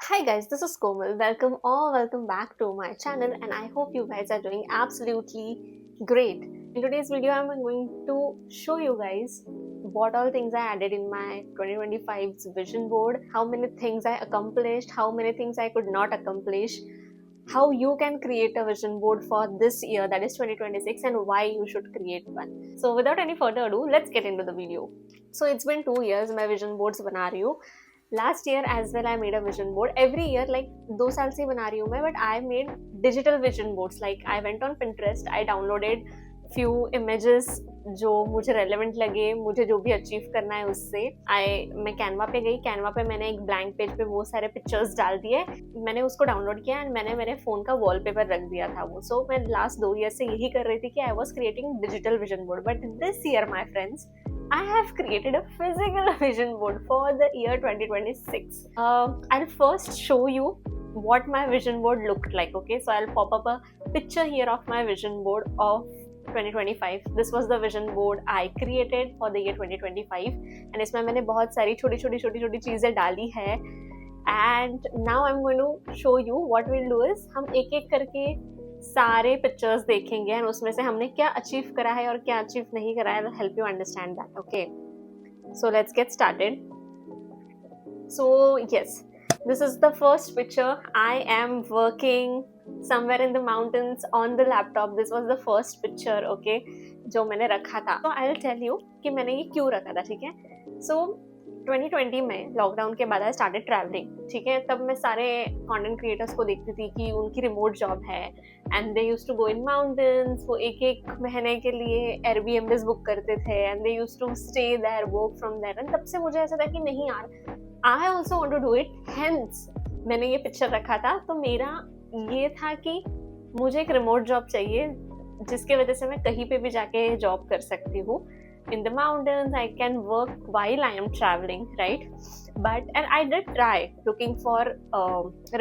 Hi guys, this is Komal. Welcome back to my channel, and I hope you guys are doing absolutely great. In today's video, I'm going to show you guys what all things I added in my 2025's vision board, how many things I accomplished, how many things I could not accomplish, how you can create a vision board for this year, that is 2026, and why you should create one. So without any further ado, let's get into the video. So it's been 2 years मैं vision boards बना रही हूँ. Last year as well I made a vision board. Every year like 2 साल से बना रही हूँ मैं, but I made digital vision boards. Like I went on Pinterest, I downloaded few images जो मुझे रेलेवेंट लगे, मुझे जो भी अचीव करना है उससे. मैं कैनवा पे गई. कैनवा पे मैंने एक ब्लैंक पेज पे वो सारे पिक्चर्स डाल दिए. मैंने उसको डाउनलोड किया एंड मैंने मेरे फोन का वॉलपेपर रख दिया था वो. सो मैं लास्ट 2 ईयर से यही कर रही थी कि I was creating digital vision board. But this year my friends, I have created a physical vision board for the year 2026. I'll first show you what my vision board looked like. Okay, so I'll pop up a picture here of my vision board of 2025. This was the vision board I created for the year 2025, and इसमें मैंने बहुत सारी छोटी चीजें डाली है. And now I'm going to show you what we'll do is हम एक एक करके सारे पिक्चर्स देखेंगे एंड उसमें से हमने क्या अचीव करा है और क्या अचीव नहीं करा है. Help you understand that. Okay, so let's get started. So yes, this is the first picture. I am working somewhere in the mountains on the laptop. This was the first picture, okay, जो मैंने रखा था. So I'll tell you कि मैंने ये क्यों रखा था. ठीक है, so 2020 में लॉकडाउन के बाद आई स्टार्टेड ट्रैवलिंग. ठीक है, तब मैं सारे कंटेंट क्रिएटर्स को देखती थी कि उनकी रिमोट जॉब है and they used to go in mountains. वो एक महीने के लिए एयरबीएनबी बुक करते थे and they used to stay there, work from there. And तब से मुझे ऐसा था कि नहीं यार, I also want to do it. Hence मैंने ये पिक्चर रखा था. तो मेरा ये था कि मुझे एक रिमोट जॉब चाहिए जिसके वजह से मैं कहीं पे भी जाके जॉब कर सकती हूँ. In the mountains, I can work while I am traveling, right? And I did try looking for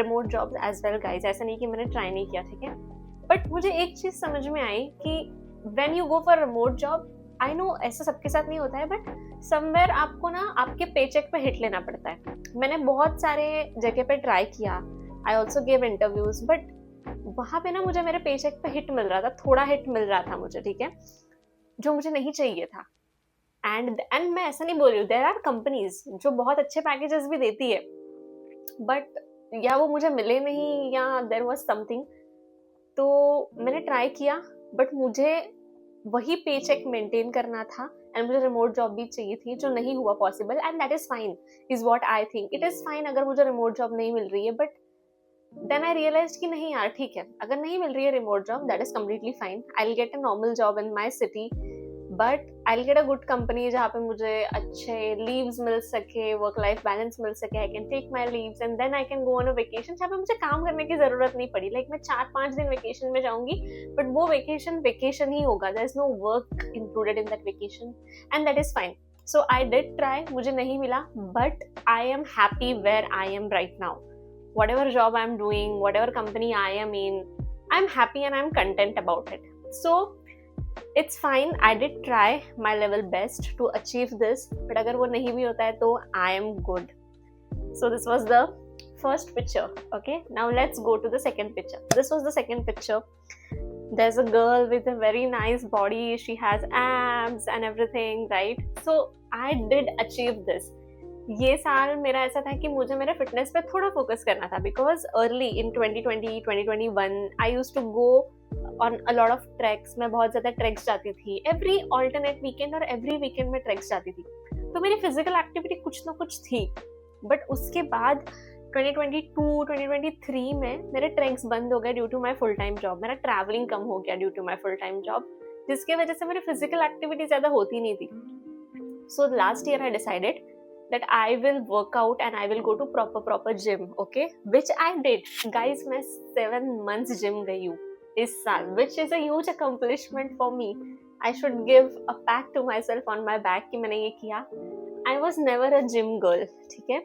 remote jobs as well, guys. ऐसा नहीं कि मैंने try नहीं किया, ठीक है. But मुझे एक चीज समझ में आई कि when you go for remote job, I know ऐसा सबके साथ नहीं होता है, but somewhere आपको ना आपके paycheck पे hit लेना पड़ता है. मैंने बहुत सारे जगह पे try किया. I also gave interviews, but वहाँ पे ना मुझे मेरे paycheck पे hit मिल रहा था, थोड़ा hit मिल रहा था मुझे, ठीक है, जो मुझे नहीं चाहिए था. एंड मैं ऐसा नहीं बोल रही हूँ, देयर आर कंपनीज जो बहुत अच्छे पैकेजेस भी देती है, बट या वो मुझे मिले नहीं या देयर वाज समथिंग. तो मैंने ट्राई किया, बट मुझे वही पे चेक मेंटेन करना था एंड मुझे रिमोट जॉब भी चाहिए थी, जो नहीं हुआ possible. And that is fine, is what I think. It is fine अगर मुझे रिमोट जॉब नहीं मिल रही है, बट देन आई रियलाइज्ड कि नहीं यार, ठीक है, अगर नहीं मिल रही है remote job, that is completely fine. I will get a normal job in my city, but I will get a good company जहाँ पे मुझे अच्छे लीव्स मिल सके, वर्क लाइफ बैलेंस मिल सके. I can take my leaves and then I can go on a vacation जहाँ पे मुझे काम करने की जरूरत नहीं पड़ी. लाइक मैं 4-5 दिन वेकेशन में जाऊंगी, बट वो वेकेशन ही होगा. There is no work included in that vacation and that is fine. So I did try, मुझे नहीं मिला, but I am happy where I am right now. Whatever job I'm doing, whatever company I am in, I'm happy and I'm content about it. So it's fine. I did try my level best to achieve this, but अगर वो नहीं भी होता है तो I am good. So this was the first picture. Okay, now let's go to the second picture. This was the second picture. There's a girl with a very nice body. She has abs and everything, right? So I did achieve this. ये साल मेरा ऐसा था कि मुझे मेरे fitness पे थोड़ा फोकस करना था, because early in 2020, 2021 I used to go on a lot of treks. मैं बहुत ज़्यादा ट्रैक्स जाती थी एवरी ऑल्टरनेट वीकेंड, और एवरी वीकेंड में ट्रैक्स जाती थी. तो मेरी फिजिकल एक्टिविटी कुछ ना कुछ थी. बट उसके बाद 2022, 2023 में मेरे ट्रैक्स बंद हो गए due to my full time job. मेरा ट्रैवलिंग कम हो गया due to my full time job, जिसकी वजह से मेरी फिजिकल एक्टिविटी ज़्यादा होती नहीं थी. So last year I decided that I will work out and I will go to proper gym, okay, which I did. Guys, मैं 7 months gym गई हूँ इस साल, which is a huge accomplishment for me. I should give a pat to myself on my back कि मैंने ये किया. I was never a gym girl, ठीक है.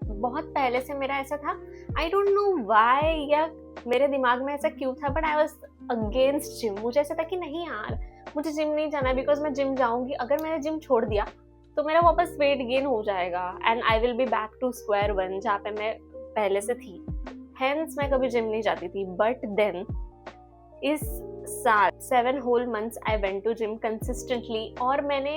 बहुत पहले से मेरा ऐसा था, I don't know why, या मेरे दिमाग में ऐसा क्यों था, but I was against gym. मुझे ऐसा था कि नहीं यार, मुझे जिम नहीं जाना है, बिकॉज मैं जिम जाऊंगी, अगर मैंने जिम छोड़ दिया तो मेरा वापस वेट गेन हो जाएगा and I will be back to square one, जहाँ पे मैं पहले से थी, हेंस मैं कभी जिम नहीं जाती थी. बट देन इस साल 7 whole months I went to gym consistently और मैंने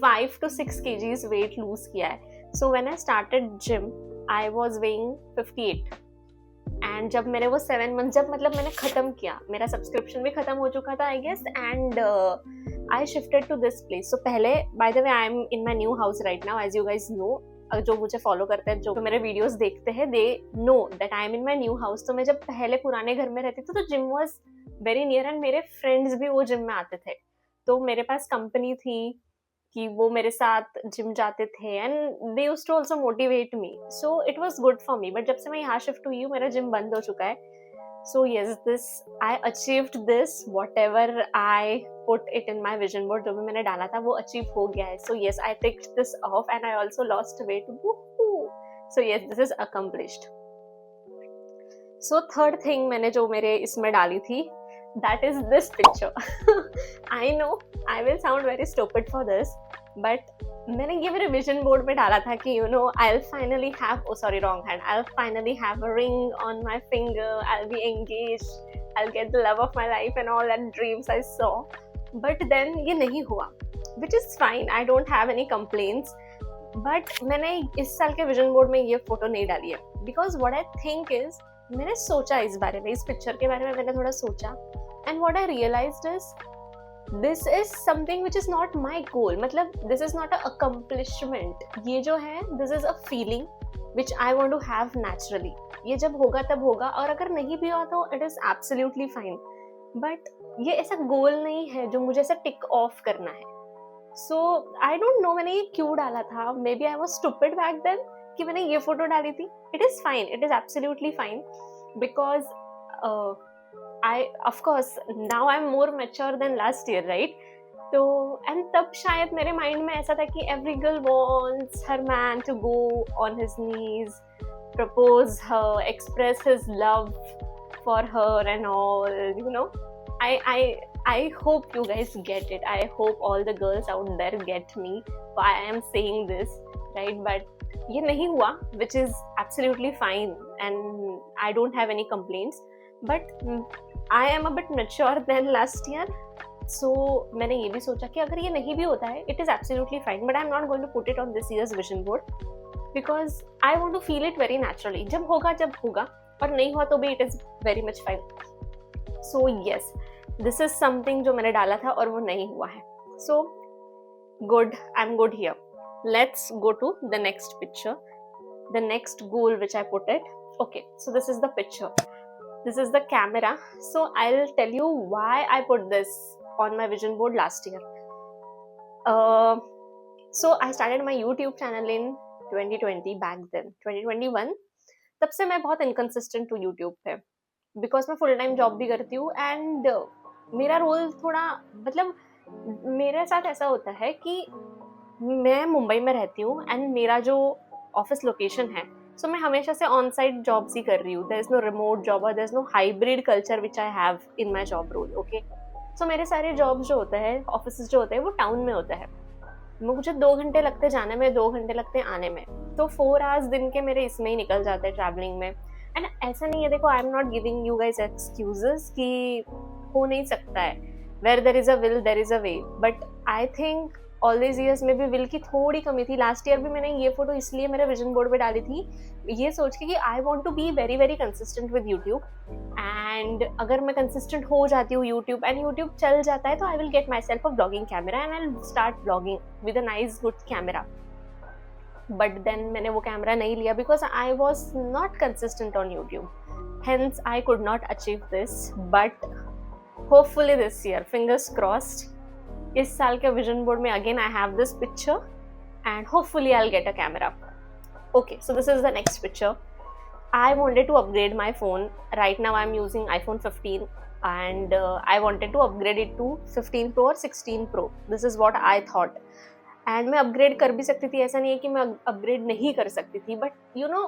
5 to 6 kgs weight lose किया है. So when I started gym I was weighing 58 and जब मैंने वो 7 months जब मतलब मैंने ख़त्म किया, मेरा सब्सक्रिप्शन भी ख़त्म हो चुका था I guess, and I shifted to this place. So पहले, by the way, I am in my new house right now, as you guys know. जो मुझे फॉलो करते हैं, जो मेरे वीडियोस देखते हैं, they know that I am in my new house. तो मैं जब पहले पुराने घर में रहती थी तो gym was very near and मेरे फ्रेंड्स भी वो जिम में आते थे. तो मेरे पास कंपनी थी कि वो मेरे साथ जिम जाते थे and they used to also motivate me. So it was good for me. But जब से मैं यहाँ शिफ्ट हुई हूँ, मेरा जिम बंद हो चुका है. So yes, I achieved this. Whatever I put it in my vision board, जो भी मैंने डाला था वो achieve हो गया है. So yes, I ticked this off and I also lost weight. Woohoo! So yes, this is accomplished. So third thing मैंने जो मेरे इसमें डाली थी, that is this picture. I know I will sound very stupid for this, but मैंने ये मेरे vision board में डाला था कि I'll finally have, I'll finally have a ring on my finger, I'll be engaged, I'll get the love of my life and all that dreams I saw. But then ये नहीं हुआ, which is fine, I don't have any complaints. But मैंने इस साल के vision board में ये photo नहीं डाली है because what I think is, मैंने सोचा इस बारे में, इस पिक्चर के बारे में मैंने थोड़ा सोचा and what I realized is this is something which is not my goal. मतलब this is not an accomplishment. ये जो है this is a feeling which I want to have naturally. ये जब होगा तब होगा, और अगर नहीं भी हुआ तो it is absolutely fine. But ये ऐसा गोल नहीं है जो मुझे ऐसा टिक ऑफ करना है. So I don't know मैंने ये क्यों डाला था. Maybe I was stupid back then कि मैंने ये फोटो डाली थी. It is fine. It is absolutely fine because of course now I'm more mature than last year, right? तो and तब शायद मेरे माइंड में ऐसा था कि every girl wants her man to go on his knees, propose her, express his love for her and all. I hope you guys get it. I hope all the girls out there get me why I am saying this, right? But ये नहीं हुआ, which is absolutely fine and I don't have any complaints. But I am a bit mature than last year, so मैंने ये भी सोचा कि अगर ये नहीं भी होता है, it is absolutely fine. But I'm not going to put it on this year's vision board because I want to feel it very naturally. जब होगा, और नहीं हुआ तो भी it is very much fine. So yes, this is something जो मैंने डाला था और वो नहीं हुआ है. So good, I'm good here. Let's go to the next picture. The next goal which I put it. Okay, so this is the picture. This is the camera. So I'll tell you why I put this on my vision board last year. So I started my YouTube channel in 2020 back then. 2021. तब से मैं बहुत inconsistent हूँ YouTube पे. Because मैं full time job भी करती हूँ and मेरा रोल थोड़ा, मतलब मेरे साथ ऐसा होता है कि मैं मुंबई में रहती हूँ and मेरा जो ऑफिस लोकेशन है, so मैं हमेशा से ऑन साइट जॉब्स ही कर रही हूँ. there is no remote job or there is no hybrid culture which I have in my job role. Okay, so मेरे सारे जॉब्स जो होते हैं, ऑफिस जो होते हैं, वो टाउन में होता है. मुझे 2 घंटे लगते जाने में, 2 घंटे लगते आने में, तो 4 आवर्स दिन के मेरे इसमें ही निकल जाते हैं ट्रैवलिंग में. एंड ऐसा नहीं है, देखो I am not giving you guys excuses कि हो नहीं सकता है. Where there is a will there is a way. But I think all these years में भी विल की थोड़ी कमी थी. लास्ट ईयर भी मैंने ये फोटो इसलिए मेरे विजन बोर्ड पे डाली थी, ये सोच के कि I want to be very very consistent with YouTube. And अगर मैं कंसिस्टेंट हो जाती हूँ यूट्यूब एंड यूट्यूब चल जाता है, तो I will get myself a vlogging camera and I will start vlogging with a nice good camera. But then मैंने वो कैमरा नहीं लिया because I was not consistent on YouTube. Hence I could not achieve this. But hopefully this year, fingers crossed, इस साल के vision board में again I have this picture and hopefully I will get a camera. Okay, so this is the next picture. I wanted to upgrade my phone. Right now I'm using iPhone 15 and I wanted to upgrade it to 15 Pro or 16 Pro. This is what I thought. And मैं upgrade कर भी सकती थी, ऐसा नहीं है कि मैं upgrade नहीं कर सकती थी. But you know,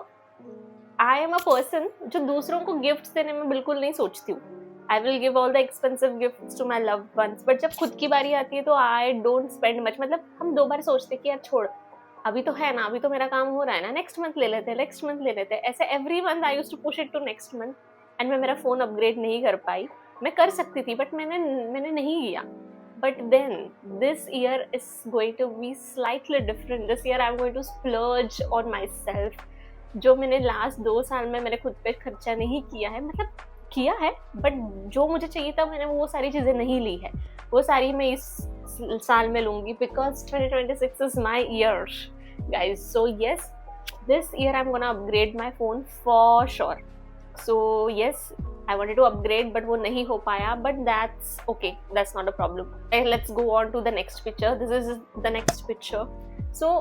I am a person जो दूसरों को गिफ्ट्स देने में बिल्कुल नहीं सोचती हूँ. I will give all the expensive gifts to my loved ones. But जब खुद की बारी आती है तो I don't spend much. मतलब हम 2 बार सोचते कि यार छोड़, अभी तो है ना, अभी तो मेरा काम हो रहा है ना, नेक्स्ट मंथ ले लेते हैं, नेक्स्ट मंथ ले लेते हैं, ऐसे every month I used to push it to next month. And मैं मेरा फोन अपग्रेड नहीं कर पाई। मैं कर सकती थी बट मैंने नहीं किया। But then this year is going to be slightly different. This year I am going to splurge on myself. जो मैंने लास्ट 2 साल में मेरे खुद पे खर्चा नहीं किया है, मतलब किया है बट जो मुझे चाहिए था मैंने वो सारी चीज़ें नहीं ली है, वो सारी मैं इस साल में लूंगी, because 2026 is my year guys. So yes, this year I'm gonna upgrade my phone for sure. So yes, I wanted to upgrade but वो नहीं हो पाया, but that's okay, that's not a problem. Let's go on to the next picture. This is the next picture. So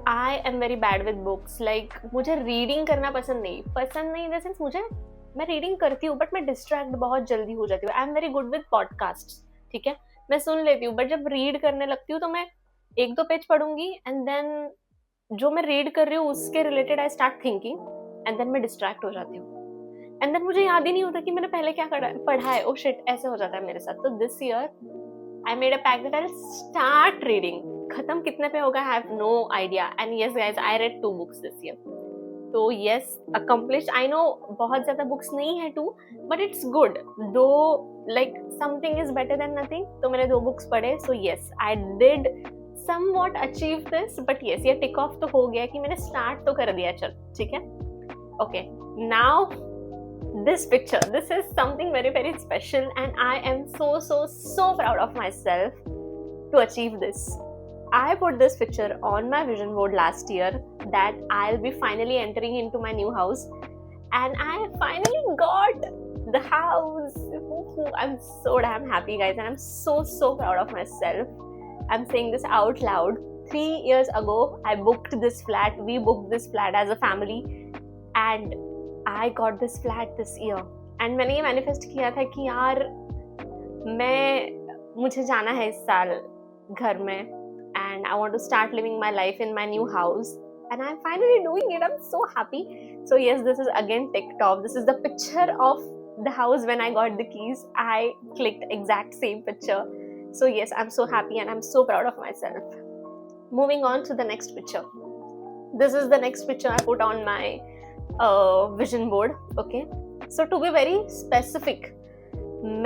I am very bad with books. Like मुझे reading करना पसंद नहीं in the sense मैं reading करती हूँ but मैं distract बहुत जल्दी हो जाती हूँ. I am very good with podcast, ठीक है, मैं सुन लेती हूँ, बट जब रीड करने लगती हूँ तो मैं 1-2 पेज पढ़ूंगी एंड देन जो मैं रीड कर रही हूँ उसके related I start thinking and then मैं डिस्ट्रैक्ट हो जाती हूँ एंड देन मुझे याद ही नहीं होता कि मैंने पहले क्या पढ़ा है. ओ शिट, ऐसे हो जाता है मेरे साथ. तो this year I made a pact that I will start reading. खत्म कितने पे होगा I have no idea. And yes guys, I read 2 books this year. तो यस, अकम्प्लिश्ड. आई नो बहुत ज्यादा बुक्स नहीं है 2, but it's good though. Like something is better than nothing. तो मैंने 2 बुक्स पढ़े. So yes, I did somewhat achieve this, but yes, ये tick off तो हो गया कि मैंने start तो कर दिया. चल ठीक है. Okay, now this picture, this is something very very special and I am so proud of myself to achieve this. I put this picture on my vision board last year that I'll be finally entering into my new house and I finally got the house. I'm so damn happy guys and I'm so proud of myself. I'm saying this out loud. 3 years ago, I booked this flat. We booked this flat as a family, and I got this flat this year. And मैंने ये manifest किया था कि यार मुझे जाना है इस साल घर में, and I want to start living my life in my new house. And I'm finally doing it. I'm so happy. So yes, this is again ticked off. This is the picture of the house when I got the keys. I clicked exact same picture. So yes, I'm so happy and I'm so proud of myself. Moving on to the next picture. This is the next picture I put on my vision board. Okay. So to be very specific,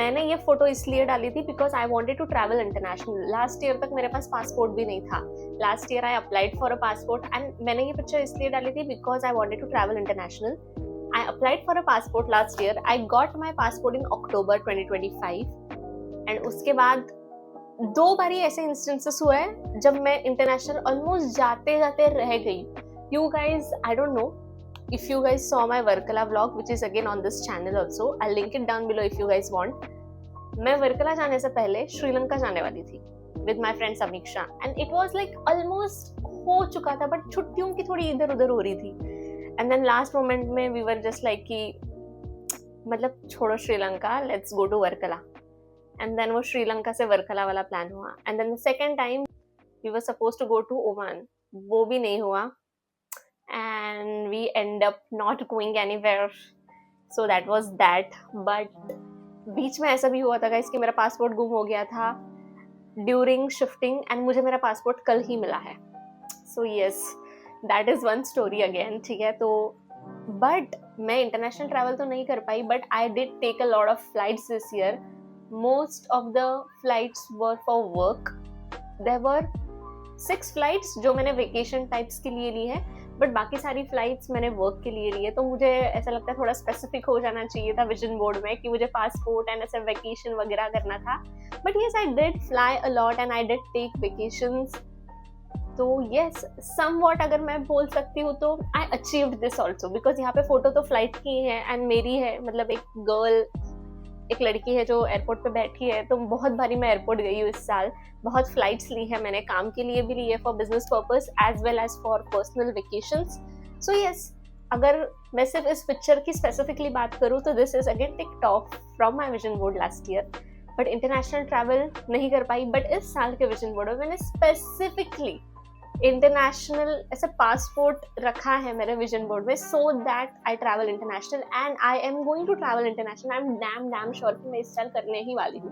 मैंने ये photo इसलिए डाली थी because I wanted to travel international. Last year तक मेरे पास passport भी नहीं था. Last year I applied for a passport and मैंने ये पिक्चर इसलिए डाली थी because I wanted to travel international. I applied for a passport last year. I got my passport in October 2025 and उसके बाद 2 बारी ऐसे इंस्टेंसेस हुए जब मैं इंटरनेशनल ऑलमोस्ट जाते जाते रह गई. You guys, I don't know if you guys saw my Varkala vlog, which is again on this channel also. I'll link it down below if you guys want. मैं वर्कला जाने से पहले श्रीलंका जाने वाली थी with my friend समीक्षा and it was like almost हो चुका था but छुट्टियों की थोड़ी इधर उधर हो रही थी. And then last moment में we were just like कि मतलब छोड़ो Sri Lanka, let's go to Varkala. And then वो श्रीलंका से वर्कला वाला प्लान हुआ. And then the second time we were supposed to go to Oman. वो भी नहीं हुआ. And we end up not going anywhere. So that was that. But बीच में ऐसा भी हुआ था guys कि मेरा पासपोर्ट गुम हो गया था during shifting and मुझे मेरा पासपोर्ट कल ही मिला है. So yes, that is one story again. ठीक है. तो but मैं international travel तो नहीं कर पाई, but I did take a lot of flights this year. Most of the flights were for work. There were 6 flights जो मैंने vacation types के लिए ली है, but बाकी सारी flights मैंने work के लिए ली है. तो मुझे ऐसा लगता है थोड़ा specific हो जाना चाहिए था vision board में कि मुझे passport and ऐसे vacation वगैरह करना था. But yes, I did fly a lot and I did take vacations. तो yes, somewhat अगर मैं बोल सकती हूँ तो I achieved this also because यहाँ पे फोटो तो फ्लाइट की है and मेरी है, मतलब एक लड़की है जो एयरपोर्ट पे बैठी है. तो बहुत बारी मैं एयरपोर्ट गई हूँ इस साल. बहुत फ्लाइट्स ली है मैंने, काम के लिए भी ली है, for business purpose as well as for personal vacations. So yes, अगर मैं सिर्फ इस पिक्चर की स्पेसिफिकली बात करूँ तो this is again ticked of from my vision board last year. But international travel नहीं कर पाई. बट इस साल के विजन बोर्ड में मैंने स्पेसिफिकली इंटरनेशनल ऐसे पासपोर्ट रखा है मेरे विजन बोर्ड में, so that I travel international and I am going to travel international. I am damn sure कि मैं इस साल करने ही वाली हूँ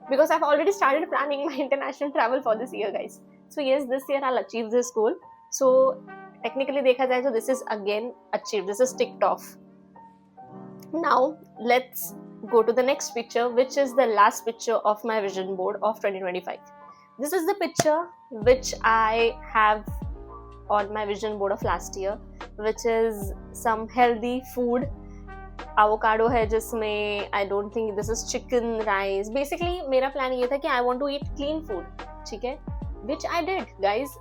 because I've already started planning my international travel for this year guys. So yes, this year I'll achieve this goal. So technically देखा जाए तो this is again achieve, this is ticked of. Now let's go to the next picture, which is the last picture of my vision board of 2025. This is the picture which I have on my vision board of last year, which is some healthy food. Avocado है जिसमें, I don't think this is chicken, rice. Basically मेरा plan ये था कि I want to eat clean food, ठीक है, which I did, guys.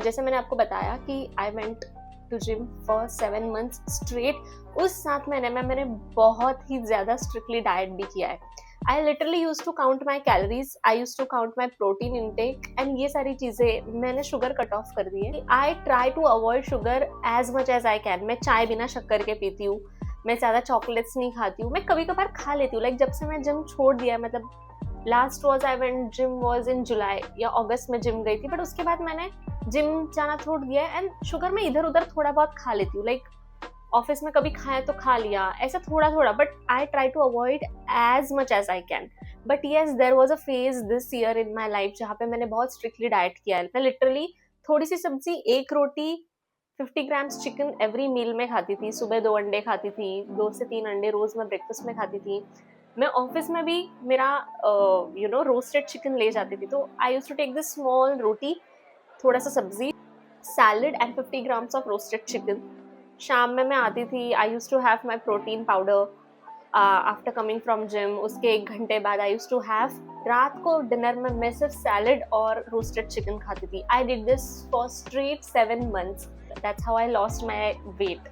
जैसे मैंने आपको बताया कि I went to gym for 7 months straight. उस 7 महीने में मैंने बहुत ही ज़्यादा strictly डाइट भी किया है. I literally used to count my calories, I used to count my protein intake, and ये सारी चीज़ें मैंने शुगर कट ऑफ कर दी है. I try to avoid sugar as much as I can. मैं चाय बिना शक्कर के पीती हूँ, मैं ज़्यादा चॉकलेट्स नहीं खाती हूँ, मैं कभी कभार खा लेती हूँ. लाइक जब से मैं जिम छोड़ दिया, मतलब last was I went gym was in जुलाई या अगस्त में जिम गई थी, बट उसके बाद मैंने जिम जाना छोड़ दिया है. एंड शुगर मैं इधर उधर थोड़ा बहुत खा लेती हूँ, लाइक ऑफिस में कभी खाया तो खा लिया, ऐसा थोड़ा थोड़ा, but I try to avoid as much as I can. But yes, there was a phase this year in my life जहाँ पे मैंने बहुत स्ट्रिक्टली डाइट किया है. मैं लिटरली थोड़ी सी सब्जी, 1 रोटी, 50 ग्राम्स चिकन एवरी मील में खाती थी. सुबह 2 अंडे खाती थी, 2 से 3 अंडे रोज मैं ब्रेकफास्ट में खाती थी. मैं ऑफिस में भी मेरा रोस्टेड चिकन ले जाती थी, तो I used to take this small roti, थोड़ा सा सब्जी, salad and 50 grams of roasted chicken. शाम में मैं आती थी, I used to have my protein powder after coming from gym. उसके 1 घंटे बाद आई यूज्ड टू हैव, रात को डिनर में मैं सिर्फ सैलड और रोस्टेड चिकन खाती थी. I did this for straight 7 months. That's how I lost my weight.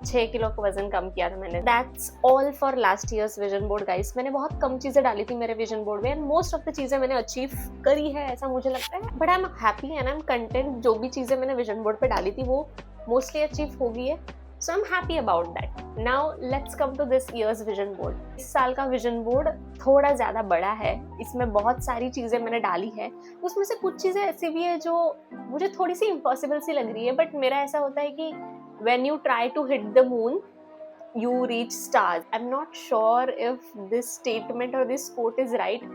6 kilo का वजन कम किया था मैंने. That's all for last years vision board guys. मैंने बहुत कम चीज़ें डाली थी मेरे विजन बोर्ड में, एंड मोस्ट ऑफ द चीज़ें मैंने अचीव करी है, ऐसा मुझे लगता है. But I am happy and I am content. जो भी चीज़ें मैंने विजन बोर्ड पे डाली थी वो मोस्टली अचीव हो गई है. So I am happy about that. Now let's come to this year's vision board. इस साल का विजन बोर्ड थोड़ा ज़्यादा बड़ा है, इसमें बहुत सारी चीज़ें मैंने डाली है. उसमें से कुछ चीज़ें ऐसी भी है जो मुझे थोड़ी सी इम्पॉसिबल सी लग रही है, बट मेरा ऐसा होता है कि when you try to hit the moon, you reach stars. I'm not sure if this statement or this quote is right.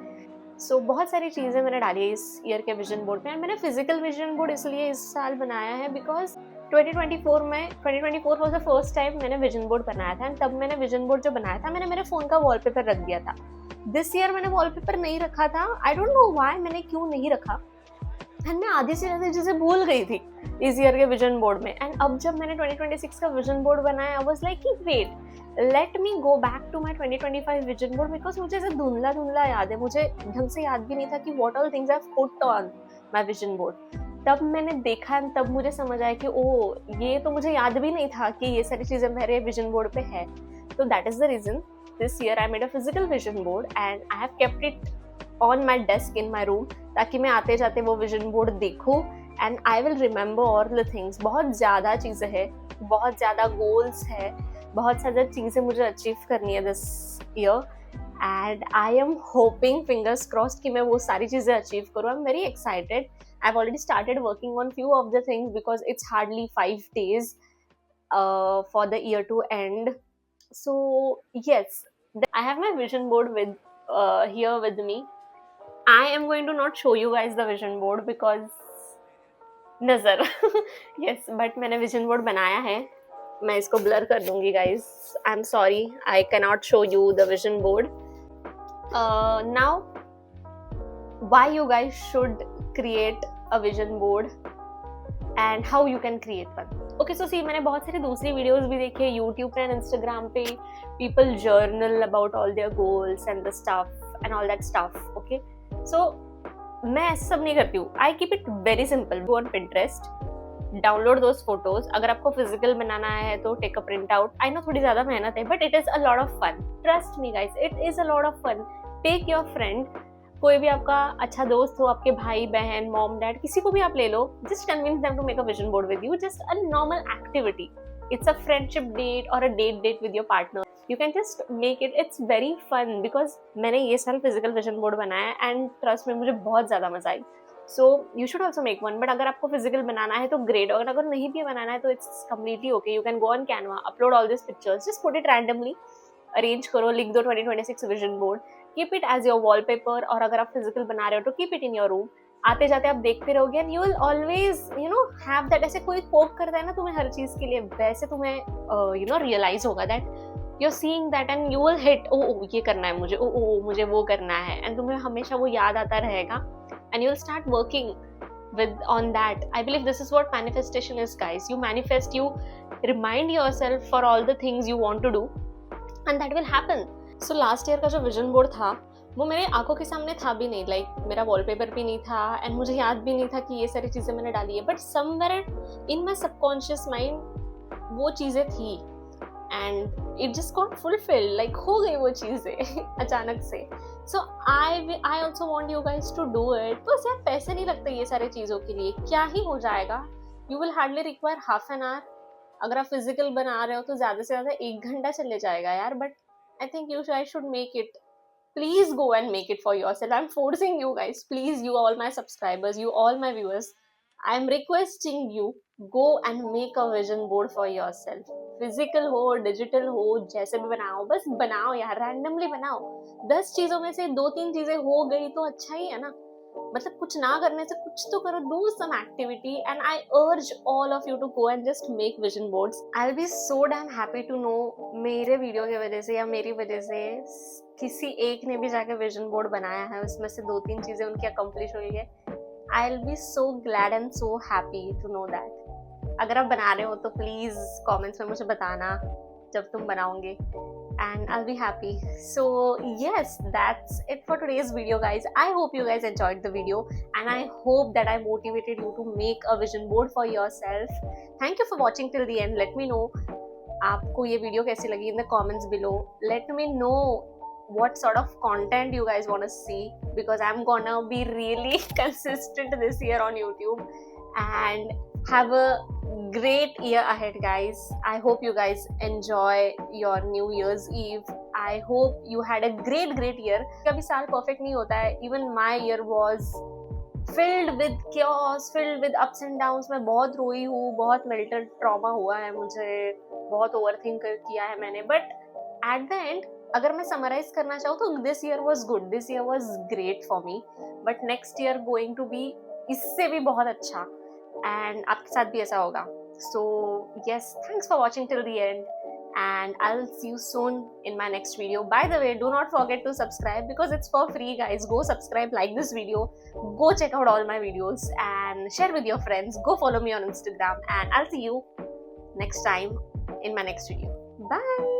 So बहुत सारी चीज़ें मैंने डाली है इस ईयर के विजन बोर्ड में. मैंने फिजिकल विजन बोर्ड इसलिए इस साल बनाया है because 2024 was the first time मैंने विजन बोर्ड बनाया था. तब मैंने विजन बोर्ड जो बनाया था, मैंने मेरे फ़ोन का वॉलपेपर रख दिया था. दिस ईयर मैंने वॉलपेपर नहीं रखा था. आई डोंट नो व्हाई, मैंने क्यों नहीं रखा, एंड मैं आधी से ज़्यादा चीज़ें भूल गई थी इस ईयर के विजन बोर्ड में. एंड अब जब मैंने 2026 का विजन बोर्ड बनाया, I was like wait, let me go back to my 2025 vision board, because मुझे ऐसे धुंधला धुंधला याद है. मुझे ढंग से याद भी नहीं था कि what all things I have put on my vision board. तब मैंने देखा, तब मुझे समझ आया कि ओ, ये तो मुझे याद भी नहीं था कि ये सारी चीज़ें मेरे विजन बोर्ड पे है. तो that is the reason this year I made a physical vision board and I have kept it on my desk in my room, ताकि मैं आते जाते वो विजन बोर्ड देखूँ and I will remember all the things. बहुत ज़्यादा चीज़ें हैं, बहुत ज़्यादा गोल्स है, बहुत ज़्यादा चीज़ें मुझे अचीव करनी है this year, and I am hoping, fingers crossed, कि मैं वो सारी चीज़ें अचीव करूँ. I am very excited. I have already started working on few of the things because it's hardly 5 days for the year to end. So yes, I have my vision board with here with me. I am going to not show you guys the vision board because नज़र yes, but मैंने vision board बनाया है. मैं इसको blur कर दूंगी guys. I'm sorry, I cannot show you the vision board. Now, why you guys should create a vision board and how you can create one. Okay, so see, मैंने बहुत सारी दूसरी वीडियोस भी देखी है YouTube पे and Instagram पे. People journal about all their goals and the stuff and all that stuff. Okay, so मैं ऐसा सब नहीं करती हूँ. I keep it very simple. Go on Pinterest, download those photos. अगर आपको फिजिकल बनाना है तो take a print out. I know थोड़ी ज्यादा मेहनत है, but it is a lot of fun. Trust me guys, it is a lot of fun. Take your friend, कोई भी आपका अच्छा दोस्त हो, आपके भाई बहन, मॉम डैड, किसी को भी आप ले लो. Just convince them to make a vision board with you. Just a normal activity. It's a friendship date or a date with your partner. You can just make it. It's very fun because मैंने ये साल physical vision board बनाया and trust में मुझे बहुत ज़्यादा मजा आई. So you should also make one. But अगर आपको physical बनाना है तो great. और अगर नहीं भी बनाना है तो it's completely okay. You can go on Canva, upload all these pictures, just put it randomly, arrange करो, लिख दो 2026 vision board, keep it as your wallpaper. और अगर आप physical बना रहे हो तो keep it in your room. आते जाते आप देखते रहोगे and you will always have that. ऐसे कोई पोक करता है ना तुम्हें हर चीज के लिए, वैसे तुम्हें रियलाइज होगा that you are seeing that and you will hit, ओ ये करना है मुझे, ओ मुझे वो करना है, एंड तुम्हें हमेशा वो याद आता रहेगा and you will start working with on that. I believe this is what manifestation is, guys. You manifest, you remind yourself for all the things you want to do and that will happen. So last year का जो vision board था वो मेरे आंखों के सामने था भी नहीं, लाइक मेरा वॉलपेपर भी नहीं था एंड मुझे याद भी नहीं था कि ये सारी चीज़ें मैंने डाली है, but somewhere in my subconscious mind वो चीज़ें थी and it just got fulfilled, like हो गई वो चीज़ें अचानक से. So I also want you guys to do it. बस यार पैसे नहीं लगते ये सारी चीज़ों के लिए, क्या ही हो जाएगा. You will hardly require half an hour. अगर आप फिजिकल बना रहे हो तो ज़्यादा से ज़्यादा 1 घंटा चले जाएगा यार, but I think you guys should make it. Please go and make it for yourself. I'm forcing you guys. Please, you all my subscribers, you all my viewers, I'm requesting you, go and make a vision board for yourself. Physical हो, digital हो, जैसे भी बनाओ, बस बनाओ यार, randomly बनाओ. 10 चीज़ों में से 2-3 चीज़ें हो गई तो अच्छा ही है ना. मतलब कुछ ना करने से कुछ तो करो, do some activity, and I urge all of you to go and just make vision boards. I'll be so damn happy to know मेरे वीडियो की वजह से या मेरी वजह से किसी एक ने भी जाके विजन बोर्ड बनाया है, उसमें से 2-3 चीज़ें उनकी अकम्प्लिश हुई है. I'll be so glad and so happy to know that. अगर आप बना रहे हो तो प्लीज़ कमेंट्स में मुझे बताना जब तुम बनाओगे, and I'll be happy. So yes, that's it for today's video, guys. I hope you guys enjoyed the video and I hope that I motivated you to make a vision board for yourself. Thank you for watching till the end. Let me know आपको ये video कैसी लगी in the comments below. Let me know what sort of content you guys want to see, because I'm gonna be really consistent this year on YouTube. And have a great year ahead, guys. I hope you guys enjoy your New Year's Eve. I hope you had a great year. कभी साल perfect नहीं होता है. Even my year was filled with chaos, filled with ups and downs. मैं बहुत रोई हूँ, बहुत mental trauma हुआ है मुझे, बहुत overthink किया है मैंने. But at the end, अगर मैं summarize करना चाहूँ तो this year was good. This year was great for me. But next year going to be इससे भी बहुत अच्छा. And आपके साथ भी ऐसा होगा. So yes, thanks for watching till the end, and I'll see you soon in my next video. By the way, do not forget to subscribe because it's for free, guys. Go subscribe, like this video, go check out all my videos and share with your friends. Go follow me on Instagram, and I'll see you next time in my next video. Bye.